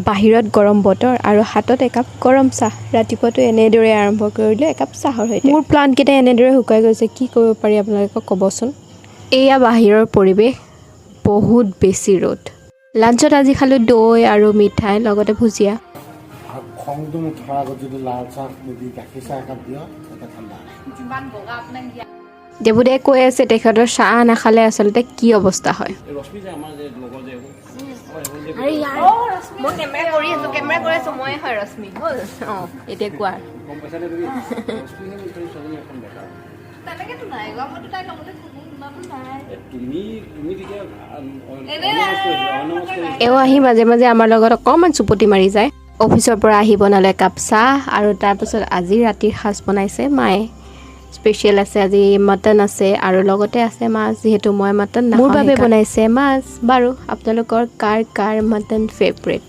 বাহিৰত গৰম বতৰ আৰু হাতত একাপ গৰম চাহ ৰাতিপুৱাটো এনেদৰে আৰম্ভ কৰিলে একাপ চাহৰ সৈতে মোৰ প্লাণ্টকেইটা এনেদৰে শুকাই গৈছে কি কৰিব পাৰি আপোনালোকক ক'বচোন এয়া বাহিৰৰ পৰিৱেশ বহুত বেছি ৰ'দ লাঞ্চত আজি খালো দৈ আৰু মিঠাই লগতে ভুজিয়া খংটো মুঠাৰ আগত যদি লাল চাহ দি গাখীৰ চাহ একাপ দিয় এটা ঠাণ্ডা যিমান বগা আপোনাক দিয়া দেবুদাই কৈ আছে তেখেতৰ চাহ নাখালে আচলতে কি অৱস্থা হয় আৰে ইয়াৰ মই কেমেৰা কৰি আছো মই হয় ৰশ্মি হ'ল এতিয়া কোৱা তেনেকেতো নাই গা মইতো তাই লগতে থাকো ইমানো নাই এও আহি মাজে মাজে আমাৰ লগত অকণমান চুপতি মাৰি যায় অফিচৰ পৰা আহি বনালে একাপ চাহ আৰু তাৰপিছত আজি ৰাতিৰ সাজ বনাইছে মায়ে স্পেচিয়েল আছে আজি মটন আছে আৰু লগতে আছে মাছ যিহেতু মই মটন নাখাওঁ মোৰ বাবে বনাইছে মাছ বাৰু আপোনালোকৰ কাৰ মটন ফেভৰেট